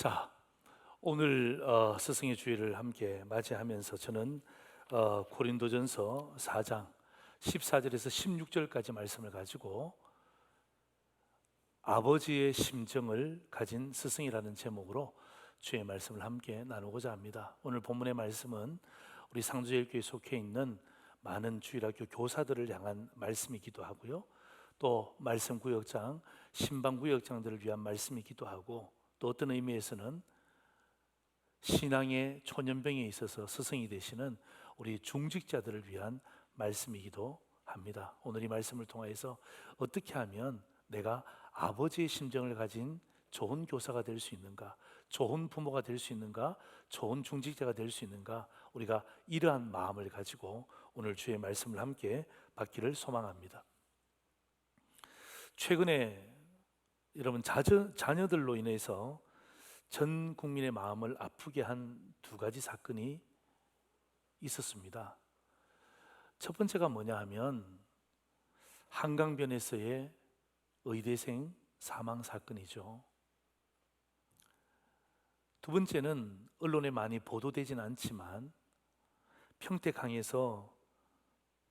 자, 오늘 스승의 주일을 함께 맞이하면서 저는 고린도전서 4장 14절에서 16절까지 말씀을 가지고 아버지의 심정을 가진 스승이라는 제목으로 주의 말씀을 함께 나누고자 합니다. 오늘 본문의 말씀은 우리 상주제일교회에 속해 있는 많은 주일학교 교사들을 향한 말씀이기도 하고요, 또 말씀 구역장, 신방 구역장들을 위한 말씀이기도 하고, 또 어떤 의미에서는 신앙의 초년병에 있어서 스승이 되시는 우리 중직자들을 위한 말씀이기도 합니다. 오늘 이 말씀을 통해서 어떻게 하면 내가 아버지의 심정을 가진 좋은 교사가 될 수 있는가, 좋은 부모가 될 수 있는가, 좋은 중직자가 될 수 있는가, 우리가 이러한 마음을 가지고 오늘 주의 말씀을 함께 받기를 소망합니다. 최근에 여러분 자녀들로 인해서 전 국민의 마음을 아프게 한 두 가지 사건이 있었습니다. 첫 번째가 뭐냐 하면 한강변에서의 의대생 사망 사건이죠. 두 번째는 언론에 많이 보도되진 않지만 평택항에서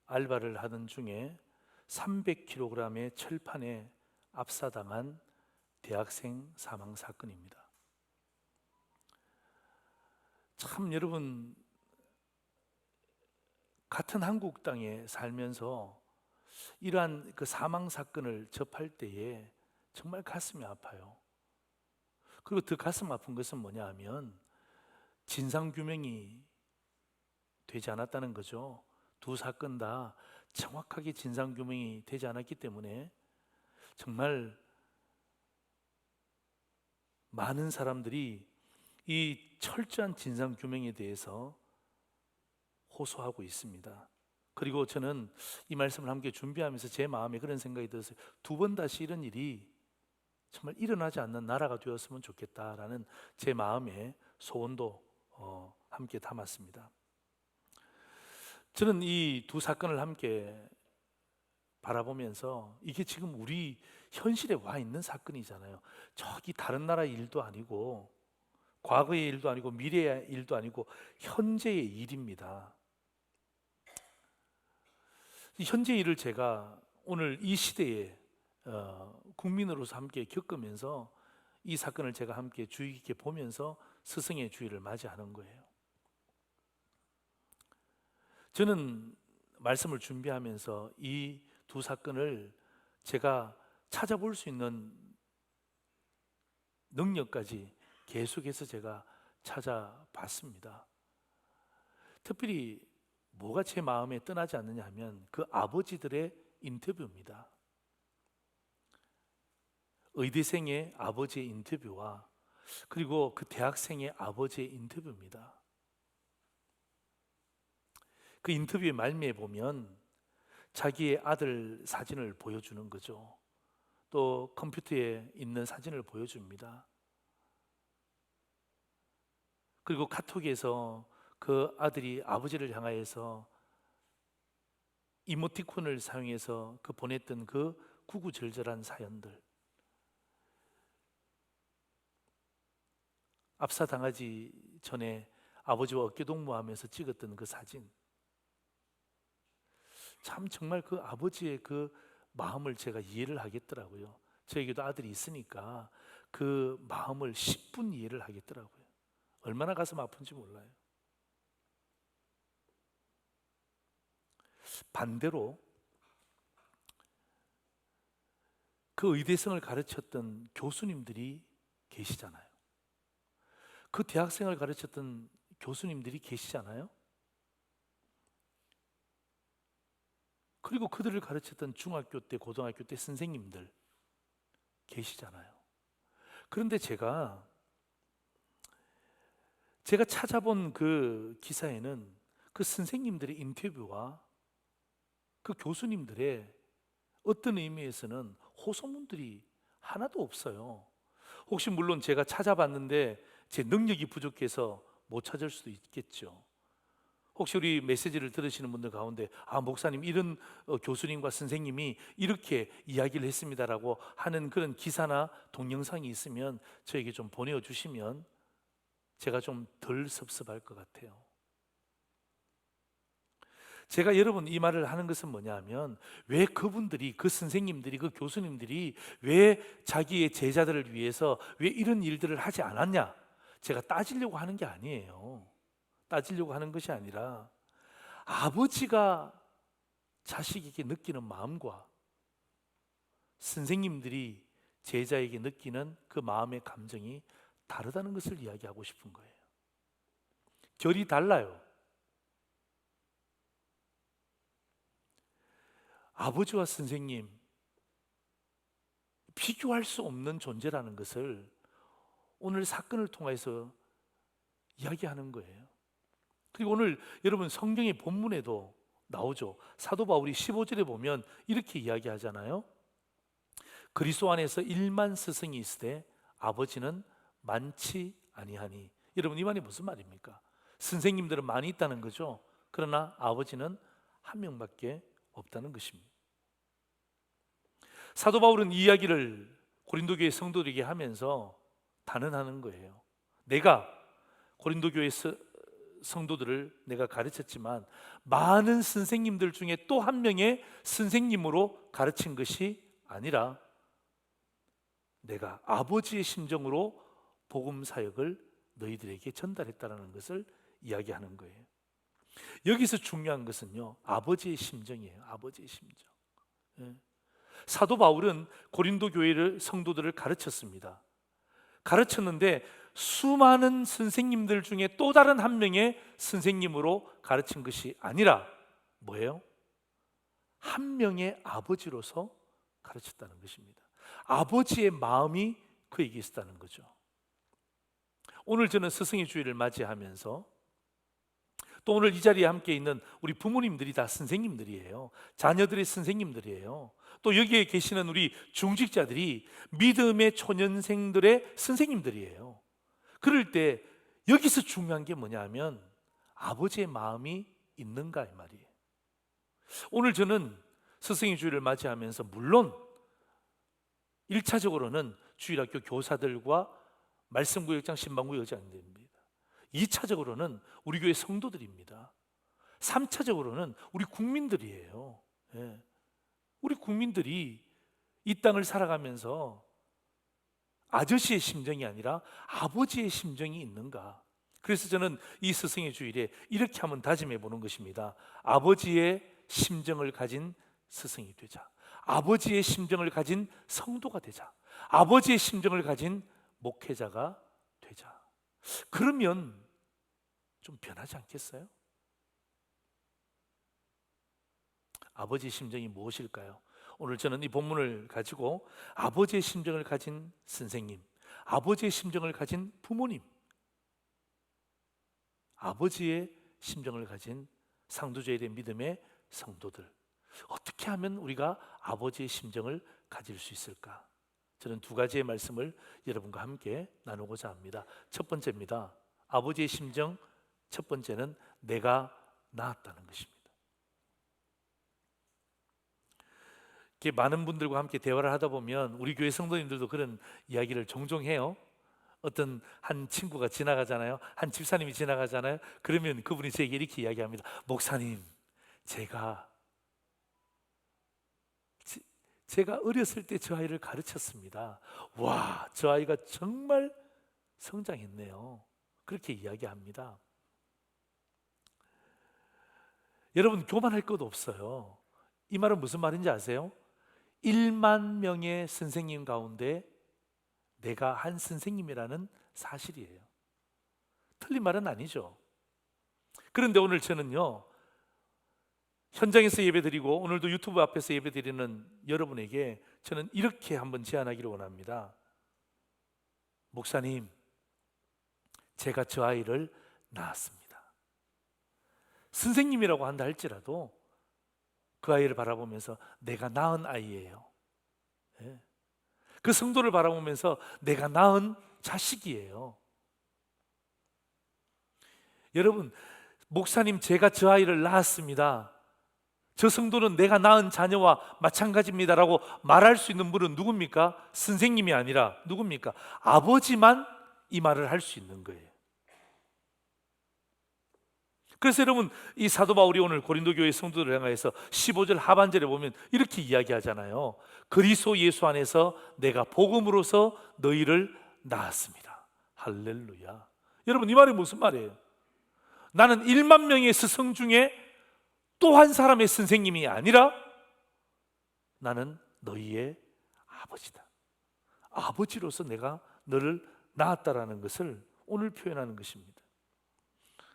알바를 하던 중에 300kg의 철판에 압사당한 대학생 사망 사건입니다. 참 여러분, 같은 한국 땅에 살면서 이러한 그 사망 사건을 접할 때에 정말 가슴이 아파요. 그리고 더 가슴 아픈 것은 뭐냐 하면 진상규명이 되지 않았다는 거죠. 두 사건 다 정확하게 진상규명이 되지 않았기 때문에 정말 많은 사람들이 이 철저한 진상규명에 대해서 호소하고 있습니다. 그리고 저는 이 말씀을 함께 준비하면서 제 마음에 그런 생각이 들었어요. 두 번 다시 이런 일이 정말 일어나지 않는 나라가 되었으면 좋겠다라는 제 마음의 소원도 함께 담았습니다. 저는 이 두 사건을 함께 바라보면서 이게 지금 우리 현실에 와 있는 사건이잖아요. 저기 다른 나라의 일도 아니고 과거의 일도 아니고 미래의 일도 아니고 현재의 일입니다. 현재 일을 제가 오늘 이 시대에 국민으로서 함께 겪으면서 이 사건을 제가 함께 주의 깊게 보면서 스승의 주일을 맞이하는 거예요. 저는 말씀을 준비하면서 이 두 사건을 제가 찾아볼 수 있는 능력까지 계속해서 제가 찾아봤습니다. 특별히 뭐가 제 마음에 떠나지 않느냐 하면 그 아버지들의 인터뷰입니다. 의대생의 아버지의 인터뷰와 그리고 그 대학생의 아버지의 인터뷰입니다. 그 인터뷰의 말미에 보면 자기의 아들 사진을 보여주는 거죠. 또 컴퓨터에 있는 사진을 보여줍니다. 그리고 카톡에서 그 아들이 아버지를 향하여서 이모티콘을 사용해서 그 보냈던 그 구구절절한 사연들, 압사당하지 전에 아버지와 어깨동무하면서 찍었던 그 사진, 참 정말 그 아버지의 그 마음을 제가 이해를 하겠더라고요. 저에게도 아들이 있으니까 그 마음을 10분 이해를 하겠더라고요. 얼마나 가슴 아픈지 몰라요. 반대로 그 의대생을 가르쳤던 교수님들이 계시잖아요. 그 대학생을 가르쳤던 교수님들이 계시잖아요. 그리고 그들을 가르쳤던 중학교 때, 고등학교 때 선생님들 계시잖아요. 그런데 제가 찾아본 그 기사에는 그 선생님들의 인터뷰와 그 교수님들의 어떤 의미에서는 호소문들이 하나도 없어요. 혹시 물론 제가 찾아봤는데 제 능력이 부족해서 못 찾을 수도 있겠죠. 혹시 우리 메시지를 들으시는 분들 가운데 목사님 이런 교수님과 선생님이 이렇게 이야기를 했습니다라고 하는 그런 기사나 동영상이 있으면 저에게 좀 보내주시면 제가 좀 덜 섭섭할 것 같아요. 제가 여러분 이 말을 하는 것은 뭐냐면, 왜 그분들이, 그 선생님들이, 그 교수님들이 왜 자기의 제자들을 위해서 왜 이런 일들을 하지 않았냐, 제가 따지려고 하는 게 아니에요. 따지려고 하는 것이 아니라, 아버지가 자식에게 느끼는 마음과 선생님들이 제자에게 느끼는 그 마음의 감정이 다르다는 것을 이야기하고 싶은 거예요. 결이 달라요. 아버지와 선생님, 비교할 수 없는 존재라는 것을 오늘 사건을 통해서 이야기하는 거예요. 그리고 오늘 여러분 성경의 본문에도 나오죠. 사도 바울이 15절에 보면 이렇게 이야기하잖아요. 그리스도 안에서 1만 스승이 있으되 아버지는 많지 아니하니. 여러분 이 말이 무슨 말입니까? 선생님들은 많이 있다는 거죠. 그러나 아버지는 한 명밖에 없다는 것입니다. 사도 바울은 이 이야기를 고린도 교회 성도들에게 하면서 단언하는 거예요. 내가 고린도 교회 성도들을 내가 가르쳤지만 많은 선생님들 중에 또 한 명의 선생님으로 가르친 것이 아니라 내가 아버지의 심정으로 복음 사역을 너희들에게 전달했다는 것을 이야기하는 거예요. 여기서 중요한 것은요, 아버지의 심정이에요. 아버지의 심정. 사도 바울은 고린도 교회를 성도들을 가르쳤습니다. 가르쳤는데 수많은 선생님들 중에 또 다른 한 명의 선생님으로 가르친 것이 아니라 뭐예요? 한 명의 아버지로서 가르쳤다는 것입니다. 아버지의 마음이 그에게 있었다는 거죠. 오늘 저는 스승의 주일을 맞이하면서 또 오늘 이 자리에 함께 있는 우리 부모님들이 다 선생님들이에요. 자녀들의 선생님들이에요. 또 여기에 계시는 우리 중직자들이 믿음의 초년생들의 선생님들이에요. 그럴 때 여기서 중요한 게 뭐냐면 아버지의 마음이 있는가 이 말이에요. 오늘 저는 스승의 주일을 맞이하면서 물론 1차적으로는 주일학교 교사들과 말씀구역장 신방구역 의장님들입니다. 2차적으로는 우리 교회 성도들입니다. 3차적으로는 우리 국민들이에요. 우리 국민들이 이 땅을 살아가면서 아저씨의 심정이 아니라 아버지의 심정이 있는가. 그래서 저는 이 스승의 주일에 이렇게 한번 다짐해 보는 것입니다. 아버지의 심정을 가진 스승이 되자. 아버지의 심정을 가진 성도가 되자. 아버지의 심정을 가진 목회자가 되자. 그러면 좀 변하지 않겠어요? 아버지의 심정이 무엇일까요? 오늘 저는 이 본문을 가지고 아버지의 심정을 가진 선생님, 아버지의 심정을 가진 부모님, 아버지의 심정을 가진 상도제일의 믿음의 성도들, 어떻게 하면 우리가 아버지의 심정을 가질 수 있을까? 저는 두 가지의 말씀을 여러분과 함께 나누고자 합니다. 첫 번째입니다. 아버지의 심정, 첫 번째는 내가 낳았다는 것입니다. 이렇게 많은 분들과 함께 대화를 하다 보면 우리 교회 성도님들도 그런 이야기를 종종 해요. 어떤 한 친구가 지나가잖아요. 한 집사님이 지나가잖아요. 그러면 그분이 제게 이렇게 이야기합니다. 목사님, 제가 어렸을 때 저 아이를 가르쳤습니다. 와, 저 아이가 정말 성장했네요. 그렇게 이야기합니다. 여러분 교만할 것 없어요. 이 말은 무슨 말인지 아세요? 1만 명의 선생님 가운데 내가 한 선생님이라는 사실이에요. 틀린 말은 아니죠. 그런데 오늘 저는요, 현장에서 예배드리고 오늘도 유튜브 앞에서 예배드리는 여러분에게 저는 이렇게 한번 제안하기를 원합니다. 목사님, 제가 저 아이를 낳았습니다. 선생님이라고 한다 할지라도 그 아이를 바라보면서 내가 낳은 아이예요. 그 성도를 바라보면서 내가 낳은 자식이에요. 여러분, 목사님, 제가 저 아이를 낳았습니다. 저 성도는 내가 낳은 자녀와 마찬가지입니다라고 말할 수 있는 분은 누굽니까? 선생님이 아니라 누굽니까? 아버지만 이 말을 할 수 있는 거예요. 그래서 여러분, 이 사도 바울이 오늘 고린도 교회 성도들을 향해서 15절 하반절에 보면 이렇게 이야기하잖아요. 그리스도 예수 안에서 내가 복음으로서 너희를 낳았습니다. 할렐루야. 여러분, 이 말이 무슨 말이에요? 나는 1만 명의 스승 중에 또 한 사람의 선생님이 아니라 나는 너희의 아버지다. 아버지로서 내가 너를 낳았다라는 것을 오늘 표현하는 것입니다.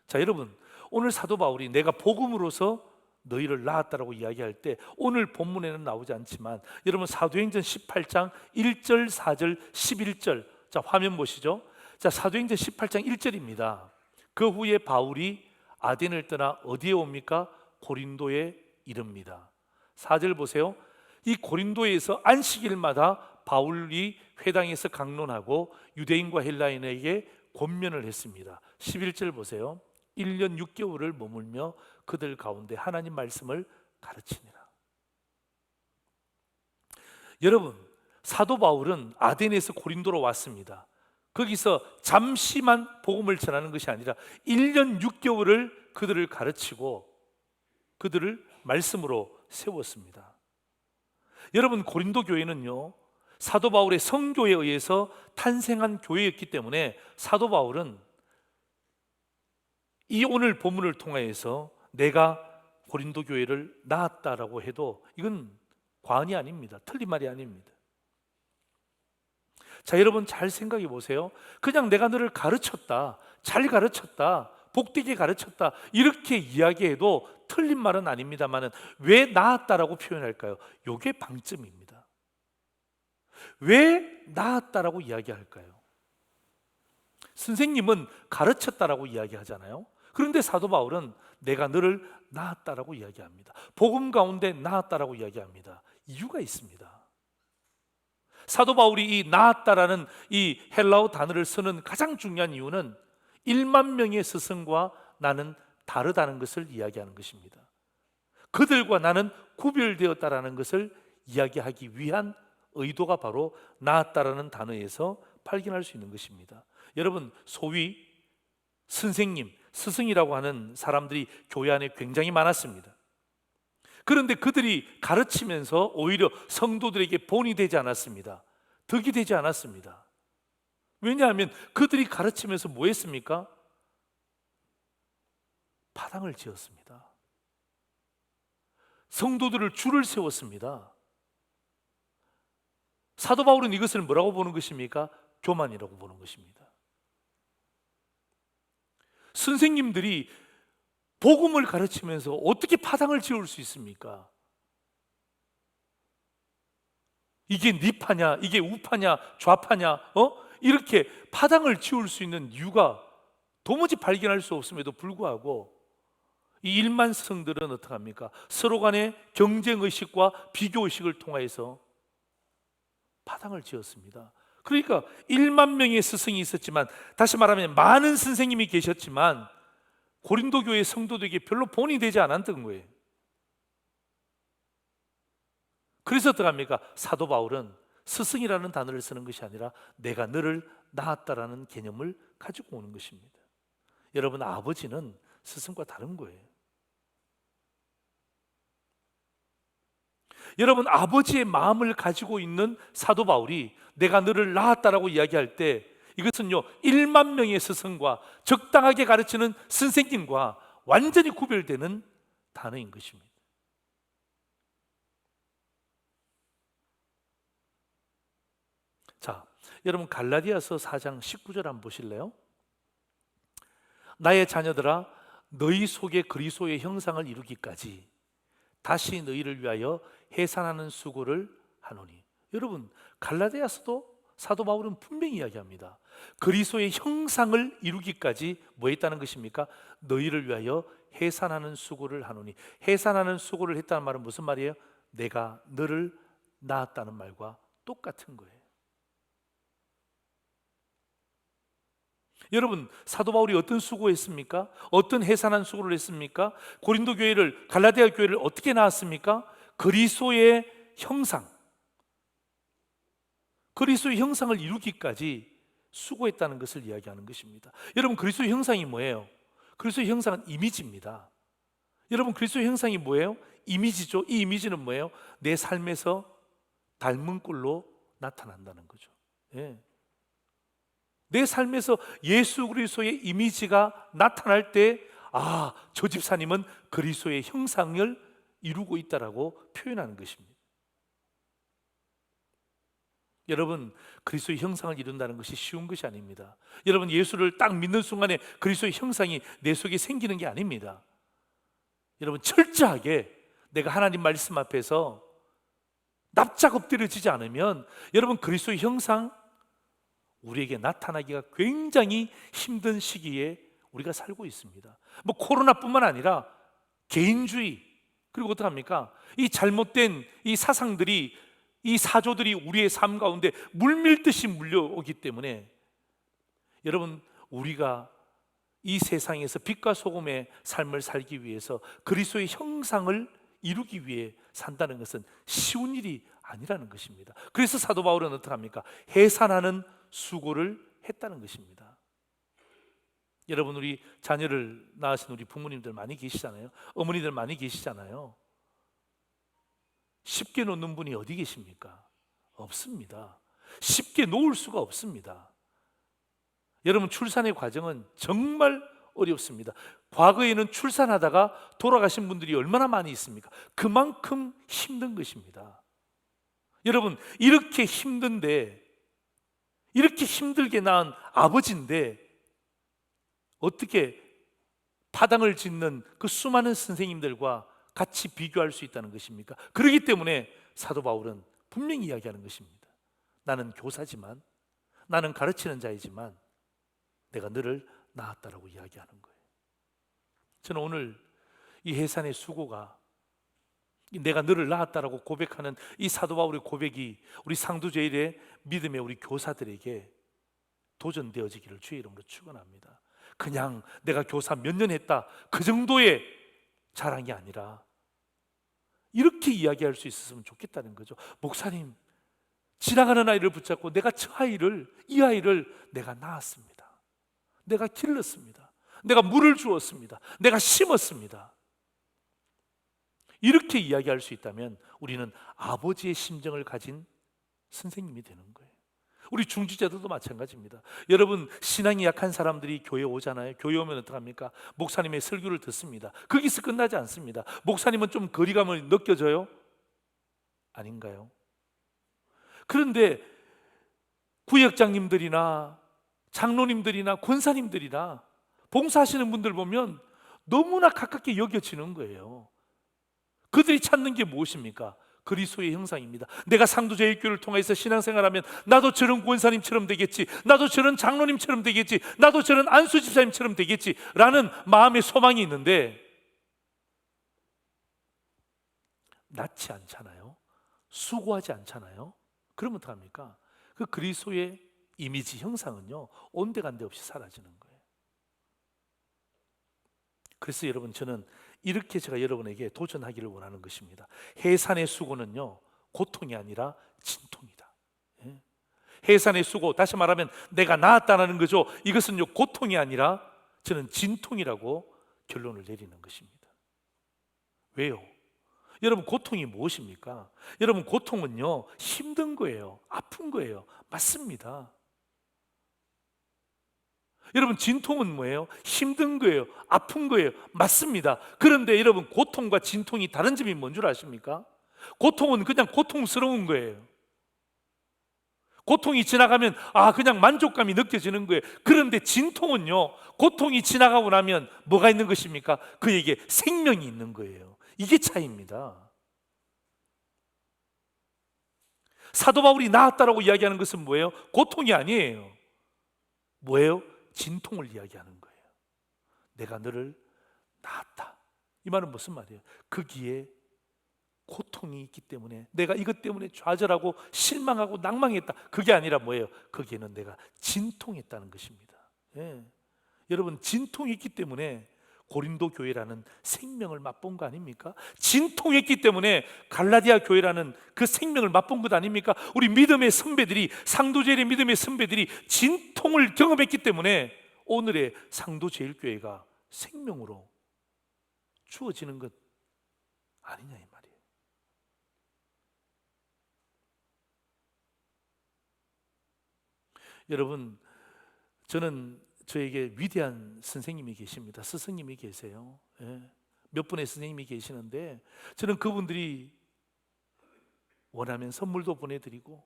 자, 여러분, 오늘 사도 바울이 내가 복음으로서 너희를 낳았다라고 이야기할 때 오늘 본문에는 나오지 않지만 여러분, 사도행전 18장 1절, 4절, 11절, 자, 화면 보시죠. 자, 사도행전 18장 1절입니다. 그 후에 바울이 아덴을 떠나 어디에 옵니까? 고린도에 이릅니다. 4절 보세요. 이 고린도에서 안식일마다 바울이 회당에서 강론하고 유대인과 헬라인에게 권면을 했습니다. 11절 보세요. 1년 6개월을 머물며 그들 가운데 하나님 말씀을 가르치니라. 여러분, 사도 바울은 아덴에서 고린도로 왔습니다. 거기서 잠시만 복음을 전하는 것이 아니라 1년 6개월을 그들을 가르치고 그들을 말씀으로 세웠습니다. 여러분, 고린도 교회는요, 사도 바울의 성교에 의해서 탄생한 교회였기 때문에 사도 바울은 이 오늘 본문을 통해서 내가 고린도 교회를 낳았다라고 해도 이건 과언이 아닙니다. 틀린 말이 아닙니다. 자, 여러분 잘 생각해 보세요. 그냥 내가 너를 가르쳤다, 잘 가르쳤다, 복되게 가르쳤다 이렇게 이야기해도 틀린 말은 아닙니다만 왜 낳았다라고 표현할까요? 이게 방점입니다. 왜 낳았다라고 이야기할까요? 선생님은 가르쳤다라고 이야기하잖아요. 그런데 사도 바울은 내가 너를 낳았다라고 이야기합니다. 복음 가운데 낳았다라고 이야기합니다. 이유가 있습니다. 사도 바울이 이 낳았다라는 이 헬라어 단어를 쓰는 가장 중요한 이유는 1만 명의 스승과 나는 다르다는 것을 이야기하는 것입니다. 그들과 나는 구별되었다라는 것을 이야기하기 위한 의도가 바로 낳았다라는 단어에서 발견할 수 있는 것입니다. 여러분, 소위 선생님, 스승이라고 하는 사람들이 교회 안에 굉장히 많았습니다. 그런데 그들이 가르치면서 오히려 성도들에게 본이 되지 않았습니다. 덕이 되지 않았습니다. 왜냐하면 그들이 가르치면서 뭐 했습니까? 파당을 지었습니다. 성도들을 줄을 세웠습니다. 사도 바울은 이것을 뭐라고 보는 것입니까? 교만이라고 보는 것입니다. 선생님들이 복음을 가르치면서 어떻게 파당을 지을 수 있습니까? 이게 니파냐, 이게 우파냐, 좌파냐, 이렇게 파당을 지을 수 있는 이유가 도무지 발견할 수 없음에도 불구하고 이 1만 성들은 어떻게 합니까? 서로 간의 경쟁의식과 비교의식을 통해서 파당을 지었습니다. 그러니까 1만 명의 스승이 있었지만, 다시 말하면 많은 선생님이 계셨지만 고린도 교회 성도들에게 별로 본이 되지 않았던 거예요. 그래서 어떻게 합니까? 사도 바울은 스승이라는 단어를 쓰는 것이 아니라 내가 너를 낳았다라는 개념을 가지고 오는 것입니다. 여러분, 아버지는 스승과 다른 거예요. 여러분, 아버지의 마음을 가지고 있는 사도 바울이 내가 너를 낳았다라고 이야기할 때 이것은요 1만 명의 스승과 적당하게 가르치는 선생님과 완전히 구별되는 단어인 것입니다. 자, 여러분 갈라디아서 4장 19절 한번 보실래요? 나의 자녀들아, 너희 속에 그리스도의 형상을 이루기까지 다시 너희를 위하여 해산하는 수고를 하노니. 여러분, 갈라디아서도 사도 바울은 분명히 이야기합니다. 그리스도의 형상을 이루기까지 뭐 했다는 것입니까? 너희를 위하여 해산하는 수고를 하노니. 해산하는 수고를 했다는 말은 무슨 말이에요? 내가 너를 낳았다는 말과 똑같은 거예요. 여러분, 사도 바울이 어떤 수고했습니까? 어떤 해산한 수고를 했습니까? 고린도 교회를, 갈라디아 교회를 어떻게 낳았습니까? 그리스도의 형상, 그리스도의 형상을 이루기까지 수고했다는 것을 이야기하는 것입니다. 여러분, 그리스도의 형상이 뭐예요? 그리스도의 형상은 이미지입니다. 여러분, 그리스도의 형상이 뭐예요? 이미지죠. 이 이미지는 뭐예요? 내 삶에서 닮은 꼴로 나타난다는 거죠. 예. 내 삶에서 예수 그리스도의 이미지가 나타날 때, 아, 저 집사님은 그리스도의 형상을 이루고 있다라고 표현하는 것입니다. 여러분, 그리스도의 형상을 이룬다는 것이 쉬운 것이 아닙니다. 여러분, 예수를 딱 믿는 순간에 그리스도의 형상이 내 속에 생기는 게 아닙니다. 여러분, 철저하게 내가 하나님 말씀 앞에서 납작 엎드려지지 않으면 여러분, 그리스도의 형상 우리에게 나타나기가 굉장히 힘든 시기에 우리가 살고 있습니다. 뭐 코로나뿐만 아니라 개인주의, 그리고 어떡합니까? 이 잘못된 이 사상들이, 이 사조들이 우리의 삶 가운데 물밀듯이 물려오기 때문에 여러분, 우리가 이 세상에서 빛과 소금의 삶을 살기 위해서 그리스도의 형상을 이루기 위해 산다는 것은 쉬운 일이 아니라는 것입니다. 그래서 사도 바울은 어떻게 합니까? 해산하는 수고를 했다는 것입니다. 여러분, 우리 자녀를 낳으신 우리 부모님들 많이 계시잖아요. 어머니들 많이 계시잖아요. 쉽게 놓는 분이 어디 계십니까? 없습니다. 쉽게 놓을 수가 없습니다. 여러분, 출산의 과정은 정말 어렵습니다. 과거에는 출산하다가 돌아가신 분들이 얼마나 많이 있습니까? 그만큼 힘든 것입니다. 여러분, 이렇게 힘든데, 이렇게 힘들게 낳은 아버지인데 어떻게 파당을 짓는 그 수많은 선생님들과 같이 비교할 수 있다는 것입니까? 그렇기 때문에 사도 바울은 분명히 이야기하는 것입니다. 나는 교사지만, 나는 가르치는 자이지만 내가 너를 낳았다라고 이야기하는 거예요. 저는 오늘 이 해산의 수고가, 내가 너를 낳았다라고 고백하는 이 사도 바울의 고백이 우리 상두제일의 믿음의 우리 교사들에게 도전되어지기를 주의 이름으로 축원합니다. 그냥 내가 교사 몇 년 했다, 그 정도의 자랑이 아니라 이렇게 이야기할 수 있었으면 좋겠다는 거죠. 목사님, 지나가는 아이를 붙잡고 내가 저 아이를, 이 아이를 내가 낳았습니다. 내가 길렀습니다. 내가 물을 주었습니다. 내가 심었습니다. 이렇게 이야기할 수 있다면 우리는 아버지의 심정을 가진 선생님이 되는 거예요. 우리 중지자들도 마찬가지입니다. 여러분, 신앙이 약한 사람들이 교회 오잖아요. 교회 오면 어떡합니까? 목사님의 설교를 듣습니다. 거기서 끝나지 않습니다. 목사님은 좀 거리감을 느껴져요? 아닌가요? 그런데 구역장님들이나 장로님들이나 권사님들이나 봉사하시는 분들 보면 너무나 가깝게 여겨지는 거예요. 그들이 찾는 게 무엇입니까? 그리스도의 형상입니다. 내가 상두제일교회를 통해서 신앙생활하면 나도 저런 권사님처럼 되겠지, 나도 저런 장로님처럼 되겠지, 나도 저런 안수집사님처럼 되겠지 라는 마음의 소망이 있는데 낳지 않잖아요. 수고하지 않잖아요. 그러면 어떡합니까? 그 그리스도의 이미지, 형상은요, 온데간데 없이 사라지는 거예요. 그래서 여러분, 저는 이렇게 제가 여러분에게 도전하기를 원하는 것입니다. 해산의 수고는요, 고통이 아니라 진통이다. 예? 해산의 수고, 다시 말하면 내가 낳았다는 거죠. 이것은요, 고통이 아니라 저는 진통이라고 결론을 내리는 것입니다. 왜요? 여러분, 고통이 무엇입니까? 여러분, 고통은요, 힘든 거예요. 아픈 거예요. 맞습니다. 여러분, 진통은 뭐예요? 힘든 거예요. 아픈 거예요. 맞습니다. 그런데 여러분, 고통과 진통이 다른 점이 뭔 줄 아십니까? 고통은 그냥 고통스러운 거예요. 고통이 지나가면 그냥 만족감이 느껴지는 거예요. 그런데 진통은요, 고통이 지나가고 나면 뭐가 있는 것입니까? 그에게 생명이 있는 거예요. 이게 차이입니다. 사도 바울이 나았다라고 이야기하는 것은 뭐예요? 고통이 아니에요. 뭐예요? 진통을 이야기하는 거예요. 내가 너를 낳았다. 이 말은 무슨 말이에요? 거기에 고통이 있기 때문에, 내가 이것 때문에 좌절하고 실망하고 낭망했다, 그게 아니라 뭐예요? 거기에는 내가 진통했다는 것입니다. 예. 여러분, 진통했기 때문에 고린도 교회라는 생명을 맛본 거 아닙니까? 진통했기 때문에 갈라디아 교회라는 그 생명을 맛본 것 아닙니까? 우리 믿음의 선배들이, 상도제일의 믿음의 선배들이 진통을 경험했기 때문에 오늘의 상도제일교회가 생명으로 주어지는 것 아니냐 이 말이에요. 여러분, 저는 저에게 위대한 선생님이 계십니다. 스승님이 계세요. 예. 몇 분의 선생님이 계시는데 저는 그분들이 원하면 선물도 보내드리고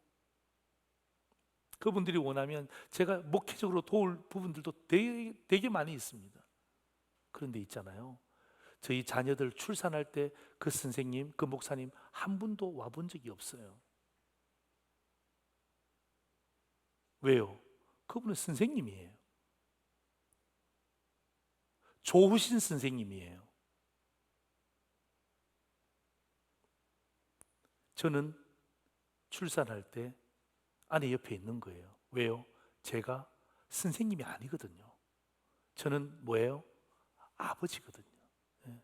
그분들이 원하면 제가 목회적으로 도울 부분들도 되게 많이 있습니다. 그런데 있잖아요, 저희 자녀들 출산할 때 그 선생님, 그 목사님 한 분도 와본 적이 없어요. 왜요? 그분은 선생님이에요. 좋으신 선생님이에요. 저는 출산할 때 아내 옆에 있는 거예요. 왜요? 제가 선생님이 아니거든요. 저는 뭐예요? 아버지거든요. 예.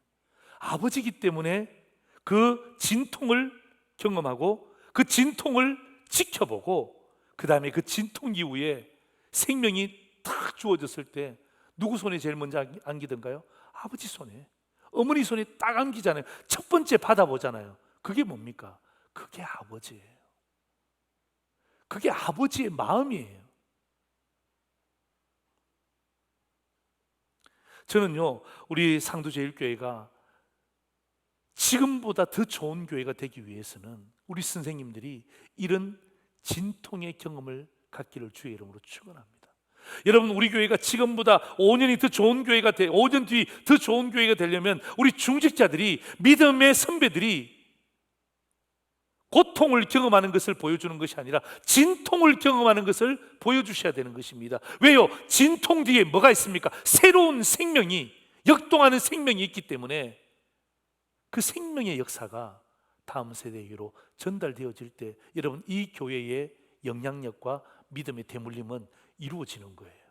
아버지이기 때문에 그 진통을 경험하고 그 진통을 지켜보고 그 다음에 그 진통 이후에 생명이 탁 주어졌을 때 누구 손에 제일 먼저 안기던가요? 아버지 손에, 어머니 손에 딱 안기잖아요. 첫 번째 받아보잖아요. 그게 뭡니까? 그게 아버지예요. 그게 아버지의 마음이에요. 저는요, 우리 상도제일교회가 지금보다 더 좋은 교회가 되기 위해서는 우리 선생님들이 이런 진통의 경험을 갖기를 주의 이름으로 축원합니다. 여러분, 우리 교회가 지금보다 5년이 더 좋은 교회가 5년 뒤 더 좋은 교회가 되려면 우리 중직자들이, 믿음의 선배들이 고통을 경험하는 것을 보여주는 것이 아니라 진통을 경험하는 것을 보여주셔야 되는 것입니다. 왜요? 진통 뒤에 뭐가 있습니까? 새로운 생명이, 역동하는 생명이 있기 때문에 그 생명의 역사가 다음 세대에게로 전달되어질 때 여러분, 이 교회의 영향력과 믿음의 대물림은 이루어지는 거예요.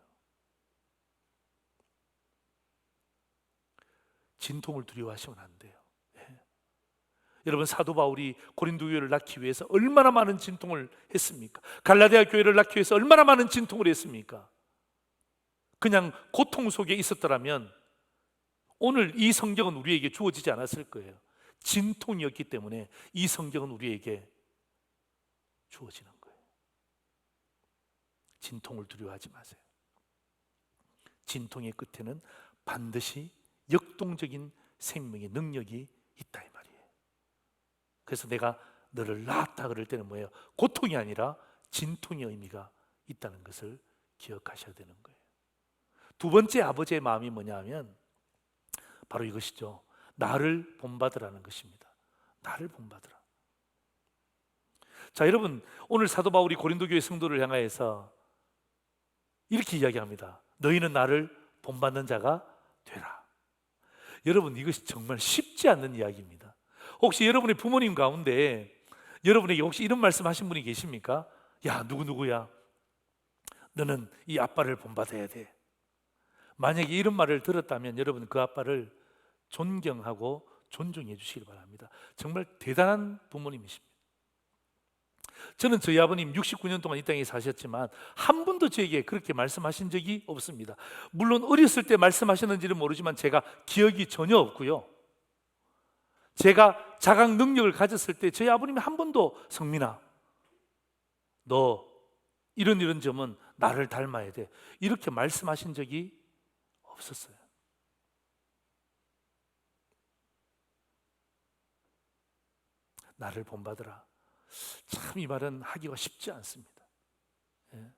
진통을 두려워하시면 안 돼요. 예. 여러분, 사도 바울이 고린도 교회를 낳기 위해서 얼마나 많은 진통을 했습니까? 갈라디아 교회를 낳기 위해서 얼마나 많은 진통을 했습니까? 그냥 고통 속에 있었더라면 오늘 이 성경은 우리에게 주어지지 않았을 거예요. 진통이었기 때문에 이 성경은 우리에게 주어지는 거예요. 진통을 두려워하지 마세요. 진통의 끝에는 반드시 역동적인 생명의 능력이 있다 이 말이에요. 그래서 내가 너를 낳았다 그럴 때는 뭐예요? 고통이 아니라 진통의 의미가 있다는 것을 기억하셔야 되는 거예요. 두 번째 아버지의 마음이 뭐냐 하면 바로 이것이죠. 나를 본받으라는 것입니다. 나를 본받으라. 자, 여러분, 오늘 사도 바울이 고린도 교회 성도를 향하여서 이렇게 이야기합니다. 너희는 나를 본받는 자가 되라. 여러분, 이것이 정말 쉽지 않는 이야기입니다. 혹시 여러분의 부모님 가운데 여러분에게 혹시 이런 말씀 하신 분이 계십니까? 야, 누구누구야, 너는 이 아빠를 본받아야 돼. 만약에 이런 말을 들었다면 여러분, 그 아빠를 존경하고 존중해 주시기 바랍니다. 정말 대단한 부모님이십니다. 저는 저희 아버님 69년 동안 이 땅에 사셨지만 한 번도 저에게 그렇게 말씀하신 적이 없습니다. 물론 어렸을 때 말씀하셨는지는 모르지만 제가 기억이 전혀 없고요. 제가 자각 능력을 가졌을 때 저희 아버님이 한 번도 성민아, 너 이런 점은 나를 닮아야 돼, 이렇게 말씀하신 적이 없었어요. 나를 본받으라. 참, 이 말은 하기가 쉽지 않습니다. 예.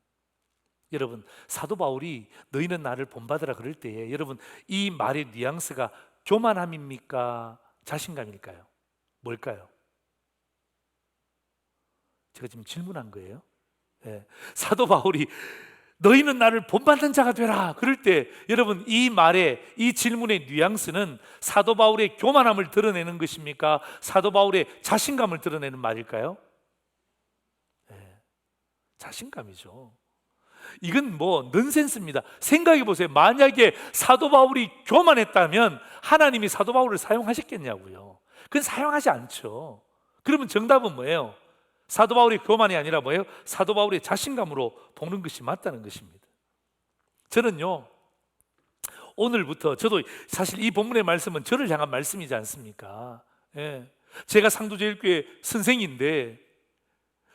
여러분, 사도 바울이 너희는 나를 본받으라 그럴 때에 여러분, 이 말의 뉘앙스가 교만함입니까? 자신감일까요? 뭘까요? 제가 지금 질문한 거예요. 예. 사도 바울이 너희는 나를 본받는 자가 되라 그럴 때 여러분, 이 말의, 이 질문의 뉘앙스는 사도 바울의 교만함을 드러내는 것입니까? 사도 바울의 자신감을 드러내는 말일까요? 네, 자신감이죠. 이건 뭐 넌센스입니다. 생각해 보세요. 만약에 사도 바울이 교만했다면 하나님이 사도 바울을 사용하셨겠냐고요. 그건 사용하지 않죠. 그러면 정답은 뭐예요? 사도 바울의 교만이 아니라 뭐예요? 사도 바울의 자신감으로 보는 것이 맞다는 것입니다. 저는요, 오늘부터 저도 사실 이 본문의 말씀은 저를 향한 말씀이지 않습니까? 예. 제가 상도제일교회 선생인데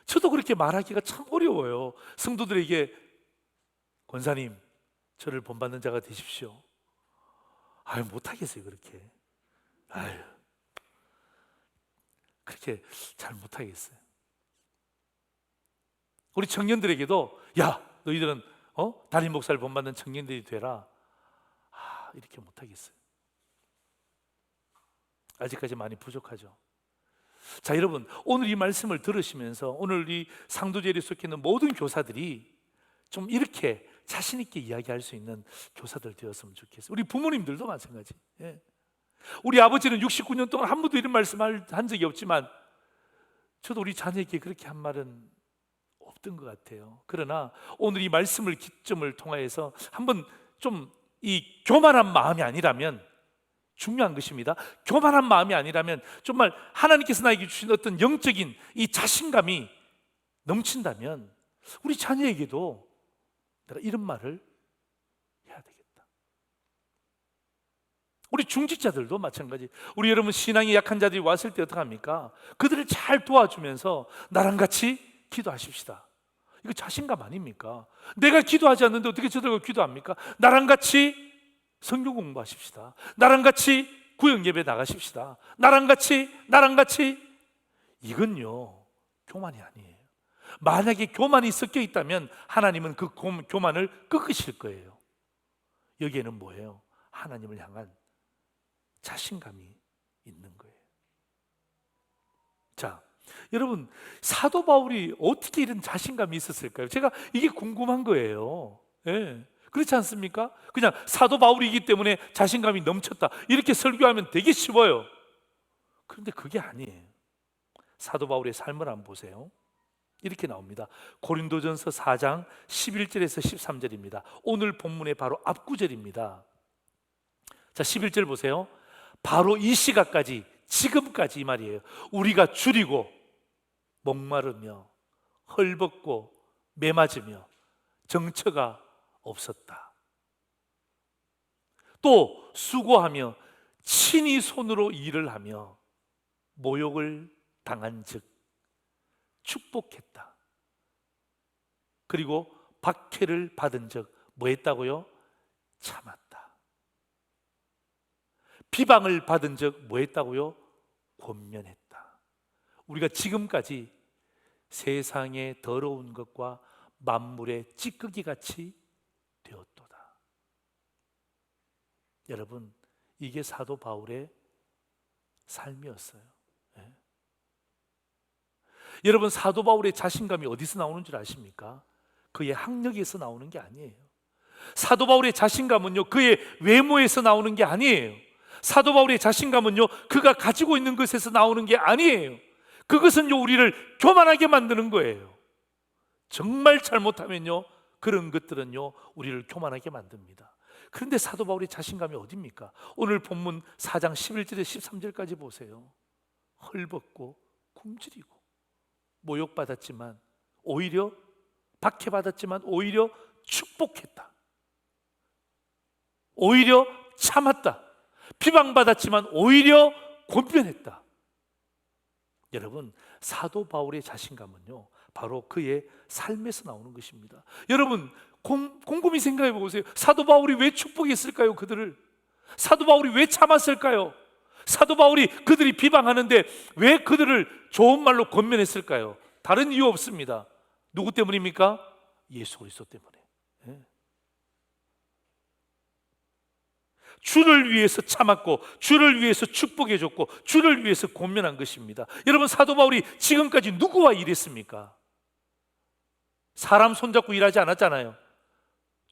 저도 그렇게 말하기가 참 어려워요. 성도들에게 권사님, 저를 본받는 자가 되십시오. 아유, 못하겠어요, 그렇게. 아유, 그렇게 잘 못하겠어요. 우리 청년들에게도, 야, 너희들은 담임 목사를 본받는 청년들이 되라. 이렇게 못하겠어요. 아직까지 많이 부족하죠. 자, 여러분, 오늘 이 말씀을 들으시면서 오늘 이 상도제일에 속해 있는 모든 교사들이 좀 이렇게 자신 있게 이야기할 수 있는 교사들 되었으면 좋겠어요. 우리 부모님들도 마찬가지. 예. 우리 아버지는 69년 동안 한 번도 이런 말씀을 한 적이 없지만 저도 우리 자녀에게 그렇게 한 말은 없던 것 같아요. 그러나 오늘 이 말씀을 기점을 통하여서 한번 좀 이 교만한 마음이 아니라면, 중요한 것입니다. 교만한 마음이 아니라면 정말 하나님께서 나에게 주신 어떤 영적인 이 자신감이 넘친다면 우리 자녀에게도 내가 이런 말을 해야 되겠다. 우리 중직자들도 마찬가지. 우리 여러분 신앙이 약한 자들이 왔을 때 어떡합니까? 그들을 잘 도와주면서 나랑 같이 기도하십시다. 이거 자신감 아닙니까? 내가 기도하지 않는데 어떻게 저들과 기도합니까? 나랑 같이 성경 공부하십시다. 나랑 같이 구역 예배 나가십시다. 나랑 같이 이건요 교만이 아니에요. 만약에 교만이 섞여 있다면 하나님은 그 교만을 꺾으실 거예요. 여기에는 뭐예요? 하나님을 향한 자신감이 있는 거예요. 자, 여러분, 사도 바울이 어떻게 이런 자신감이 있었을까요? 제가 이게 궁금한 거예요. 예. 그렇지 않습니까? 그냥 사도 바울이기 때문에 자신감이 넘쳤다 이렇게 설교하면 되게 쉬워요. 그런데 그게 아니에요. 사도 바울의 삶을 한번 보세요. 이렇게 나옵니다. 고린도전서 4장 11절에서 13절입니다. 오늘 본문의 바로 앞구절입니다. 자, 11절 보세요. 바로 이 시각까지, 지금까지 이 말이에요. 우리가 줄이고 목마르며 헐벗고 매맞으며 정처가 없었다. 또 수고하며 친히 손으로 일을 하며 모욕을 당한 즉 축복했다. 그리고 박해를 받은 즉 뭐 했다고요? 참았다. 비방을 받은 즉 뭐 했다고요? 권면했다. 우리가 지금까지 세상의 더러운 것과 만물의 찌꺼기 같이 되었도다. 여러분, 이게 사도 바울의 삶이었어요. 네. 여러분, 사도 바울의 자신감이 어디서 나오는 줄 아십니까? 그의 학력에서 나오는 게 아니에요. 사도 바울의 자신감은요, 그의 외모에서 나오는 게 아니에요. 사도 바울의 자신감은요, 그가 가지고 있는 것에서 나오는 게 아니에요. 그것은요, 우리를 교만하게 만드는 거예요. 정말 잘못하면요, 그런 것들은요, 우리를 교만하게 만듭니다. 그런데 사도 바울의 자신감이 어디입니까? 오늘 본문 4장 11절에서 13절까지 보세요. 헐벗고 굶주리고 모욕받았지만 오히려 박해받았지만 오히려 축복했다. 오히려 참았다. 비방받았지만 오히려 권변했다. 여러분, 사도 바울의 자신감은요, 바로 그의 삶에서 나오는 것입니다. 여러분, 곰곰이 생각해 보세요. 사도 바울이 왜 축복했을까요? 그들을. 사도 바울이 왜 참았을까요? 사도 바울이 그들이 비방하는데 왜 그들을 좋은 말로 권면했을까요? 다른 이유 없습니다. 누구 때문입니까? 예수 그리스도 때문에. 주를 위해서 참았고 주를 위해서 축복해 줬고 주를 위해서 권면한 것입니다. 여러분, 사도 바울이 지금까지 누구와 일했습니까? 사람 손잡고 일하지 않았잖아요.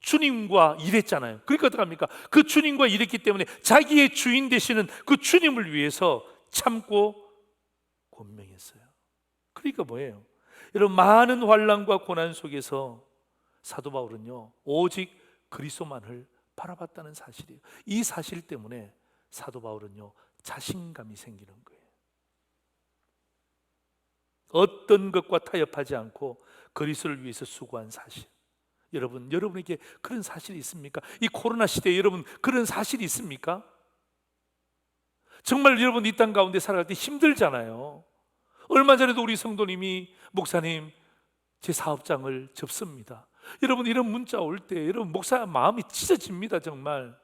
주님과 일했잖아요. 그러니까 어떡합니까? 그 주님과 일했기 때문에 자기의 주인 되시는 그 주님을 위해서 참고 권명했어요. 그러니까 뭐예요? 여러분, 많은 환난과 고난 속에서 사도 바울은요, 오직 그리스도만을 바라봤다는 사실이에요. 이 사실 때문에 사도 바울은요, 자신감이 생기는 거예요. 어떤 것과 타협하지 않고 그리스도를 위해서 수고한 사실. 여러분에게 그런 사실이 있습니까? 이 코로나 시대에 여러분 그런 사실이 있습니까? 정말 여러분 이 땅 가운데 살아갈 때 힘들잖아요. 얼마 전에도 우리 성도님이 목사님 제 사업장을 접습니다. 여러분 이런 문자 올 때 여러분 목사 마음이 찢어집니다. 정말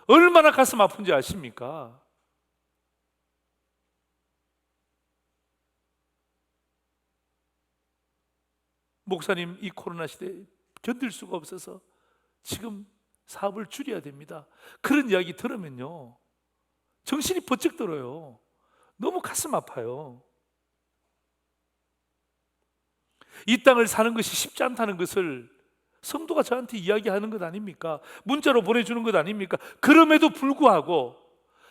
얼마나 가슴 아픈지 아십니까? 목사님 이 코로나 시대에 견딜 수가 없어서 지금 사업을 줄여야 됩니다. 그런 이야기 들으면요 정신이 번쩍 들어요. 너무 가슴 아파요. 이 땅을 사는 것이 쉽지 않다는 것을 성도가 저한테 이야기하는 것 아닙니까? 문자로 보내주는 것 아닙니까? 그럼에도 불구하고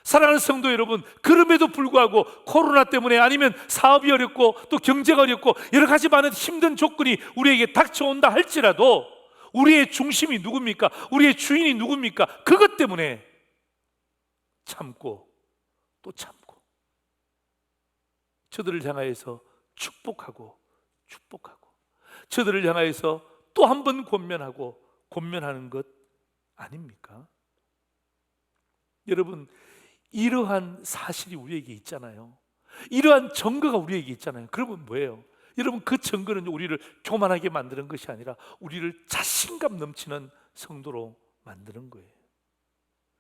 사랑하는 성도 여러분, 그럼에도 불구하고 코로나 때문에 아니면 사업이 어렵고 또 경제가 어렵고 여러 가지 많은 힘든 조건이 우리에게 닥쳐온다 할지라도 우리의 중심이 누굽니까? 우리의 주인이 누굽니까? 그것 때문에 참고 또 참고 저들을 향하여서 축복하고 저들을 향하여서 또 한 번 권면하고 권면하는 것 아닙니까? 여러분 이러한 사실이 우리에게 있잖아요. 이러한 증거가 우리에게 있잖아요. 그러면 뭐예요? 여러분 그 증거는 우리를 교만하게 만드는 것이 아니라 우리를 자신감 넘치는 성도로 만드는 거예요.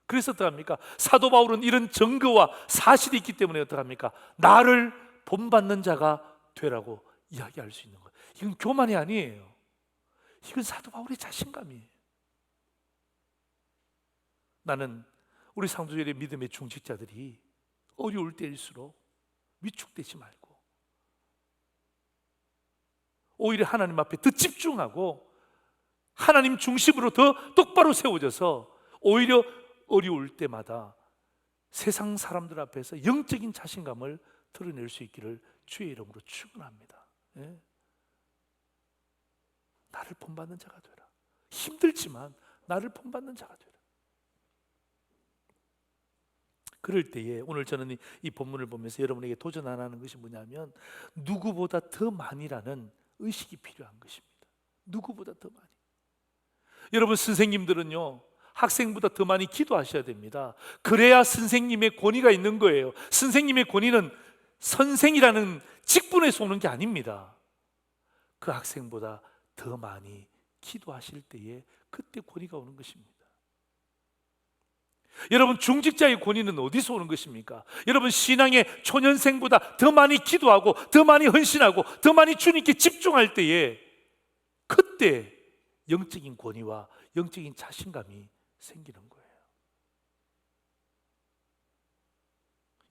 그래서 어떡합니까? 사도 바울은 이런 증거와 사실이 있기 때문에 어떡합니까? 나를 본받는 자가 되라고 이야기할 수 있는 거예요. 이건 교만이 아니에요. 이건 사도 바울의 자신감이에요. 나는 우리 상주절의 믿음의 중직자들이 어려울 때일수록 위축되지 말고 오히려 하나님 앞에 더 집중하고 하나님 중심으로 더 똑바로 세워져서 오히려 어려울 때마다 세상 사람들 앞에서 영적인 자신감을 드러낼 수 있기를 주의 이름으로 축원합니다. 예? 나를 본받는 자가 되라. 힘들지만 나를 본받는 자가 되라. 그럴 때에 오늘 저는 이 본문을 보면서 여러분에게 도전 안 하는 것이 뭐냐면 누구보다 더 많이라는 의식이 필요한 것입니다. 누구보다 더 많이. 여러분 선생님들은요 학생보다 더 많이 기도하셔야 됩니다. 그래야 선생님의 권위가 있는 거예요. 선생님의 권위는 선생이라는 직분에서 오는 게 아닙니다. 그 학생보다 더 많이 기도하실 때에 그때 권위가 오는 것입니다. 여러분 중직자의 권위는 어디서 오는 것입니까? 여러분 신앙의 초년생보다 더 많이 기도하고 더 많이 헌신하고 더 많이 주님께 집중할 때에 그때 영적인 권위와 영적인 자신감이 생기는 거예요.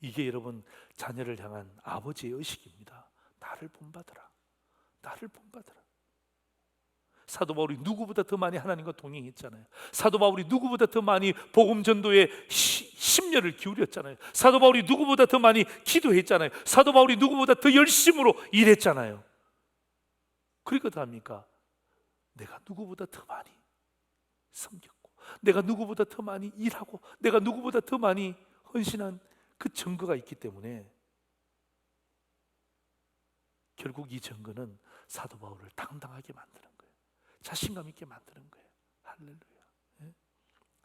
이게 여러분 자녀를 향한 아버지의 의식입니다. 나를 본받으라. 나를 본받으라. 사도 바울이 누구보다 더 많이 하나님과 동행했잖아요. 사도 바울이 누구보다 더 많이 복음 전도에 심려를 기울였잖아요. 사도 바울이 누구보다 더 많이 기도했잖아요. 사도 바울이 누구보다 더 열심으로 일했잖아요. 그러니까 어떡합니까? 내가 누구보다 더 많이 섬겼고 내가 누구보다 더 많이 일하고 내가 누구보다 더 많이 헌신한 그 증거가 있기 때문에 결국 이 증거는 사도 바울을 당당하게 만드는 거예요. 자신감 있게 만드는 거예요. 할렐루야. 예?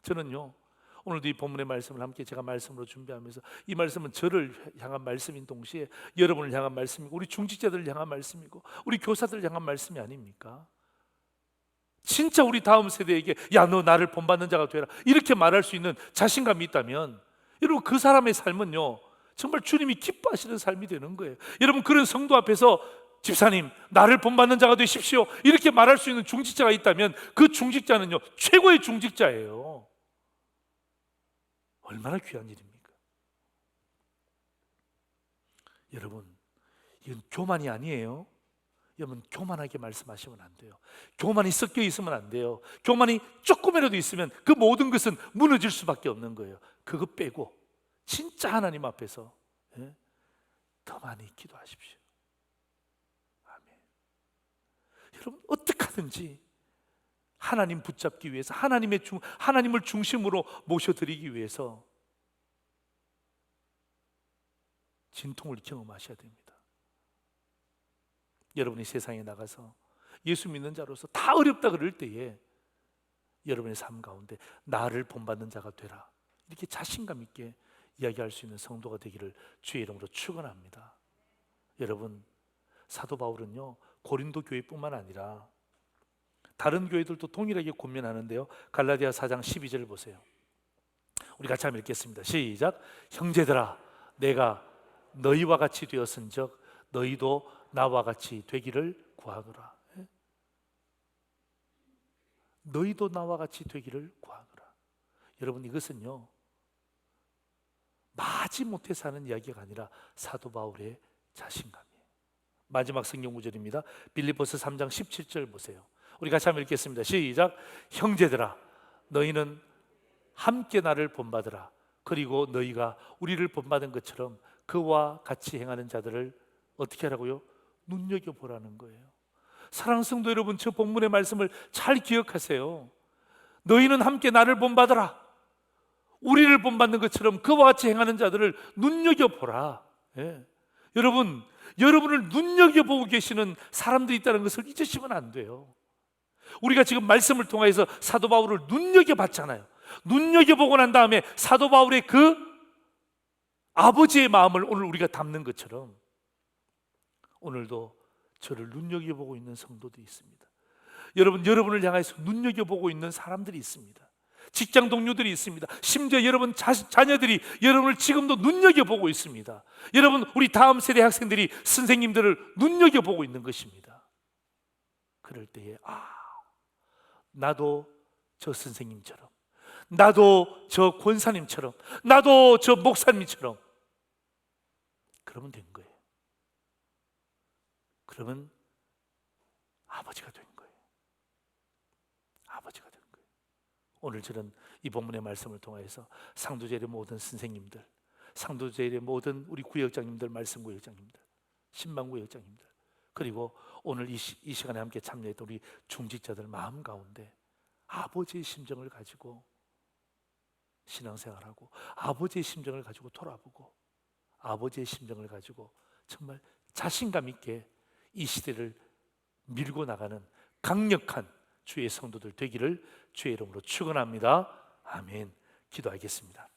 저는요 오늘도 이 본문의 말씀을 함께 제가 말씀으로 준비하면서 이 말씀은 저를 향한 말씀인 동시에 여러분을 향한 말씀이고 우리 중직자들을 향한 말씀이고 우리 교사들을 향한 말씀이 아닙니까? 진짜 우리 다음 세대에게 야 너 나를 본받는 자가 되라 이렇게 말할 수 있는 자신감이 있다면 여러분 그 사람의 삶은요 정말 주님이 기뻐하시는 삶이 되는 거예요. 여러분 그런 성도 앞에서 집사님 나를 본받는 자가 되십시오 이렇게 말할 수 있는 중직자가 있다면 그 중직자는요 최고의 중직자예요. 얼마나 귀한 일입니까? 여러분 이건 교만이 아니에요. 여러분 교만하게 말씀하시면 안 돼요. 교만이 섞여 있으면 안 돼요. 교만이 조금이라도 있으면 그 모든 것은 무너질 수밖에 없는 거예요. 그거 빼고 진짜 하나님 앞에서 더 많이 기도하십시오. 아멘. 여러분 어떻게 하든지 하나님 붙잡기 위해서 하나님을 중심으로 모셔드리기 위해서 진통을 경험하셔야 됩니다. 여러분이 세상에 나가서 예수 믿는 자로서 다 어렵다 그럴 때에 여러분의 삶 가운데 나를 본받는 자가 되라, 이렇게 자신감 있게 이야기할 수 있는 성도가 되기를 주의 이름으로 축원합니다. 여러분, 사도 바울은요 고린도 교회뿐만 아니라 다른 교회들도 동일하게 권면하는데요, 갈라디아 4장 12절 보세요. 우리 같이 한번 읽겠습니다. 시작. 형제들아, 내가 너희와 같이 되었은즉 너희도 나와 같이 되기를 구하노라. 너희도 나와 같이 되기를 구하노라. 여러분, 이것은요 마지못해서 하는 이야기가 아니라 사도 바울의 자신감이에요. 마지막 성경 구절입니다. 빌립보서 3장 17절 보세요. 우리 같이 한번 읽겠습니다. 시작. 형제들아, 너희는 함께 나를 본받으라. 그리고 너희가 우리를 본받은 것처럼 그와 같이 행하는 자들을 어떻게 하라고요? 눈여겨보라는 거예요. 사랑하는 성도 여러분, 저 본문의 말씀을 잘 기억하세요. 너희는 함께 나를 본받으라. 우리를 본받는 것처럼 그와 같이 행하는 자들을 눈여겨보라. 예. 여러분을 눈여겨보고 계시는 사람들이 있다는 것을 잊으시면 안 돼요. 우리가 지금 말씀을 통해서 사도 바울을 눈여겨봤잖아요. 눈여겨보고 난 다음에 사도 바울의 그 아버지의 마음을 오늘 우리가 담는 것처럼 오늘도 저를 눈여겨보고 있는 성도들이 있습니다. 여러분을 향해서 눈여겨보고 있는 사람들이 있습니다. 직장 동료들이 있습니다. 심지어 여러분 자녀들이 여러분을 지금도 눈여겨보고 있습니다. 여러분, 우리 다음 세대 학생들이 선생님들을 눈여겨보고 있는 것입니다. 그럴 때에 나도 저 선생님처럼, 나도 저 권사님처럼, 나도 저 목사님처럼 그러면 된 거예요. 그러면 아버지가 된 거예요. 아버지가 된 거예요. 오늘 저는 이 본문의 말씀을 통해서 상도제일의 모든 선생님들, 상도제일의 모든 우리 구역장님들, 말씀 구역장님들, 신방 구역장님들, 그리고 오늘 이 시간에 함께 참여했던 우리 중직자들 마음 가운데 아버지의 심정을 가지고 신앙생활하고, 아버지의 심정을 가지고 돌아보고, 아버지의 심정을 가지고 정말 자신감 있게 이 시대를 밀고 나가는 강력한 주의 성도들 되기를 주의 이름으로 축원합니다. 아멘. 기도하겠습니다.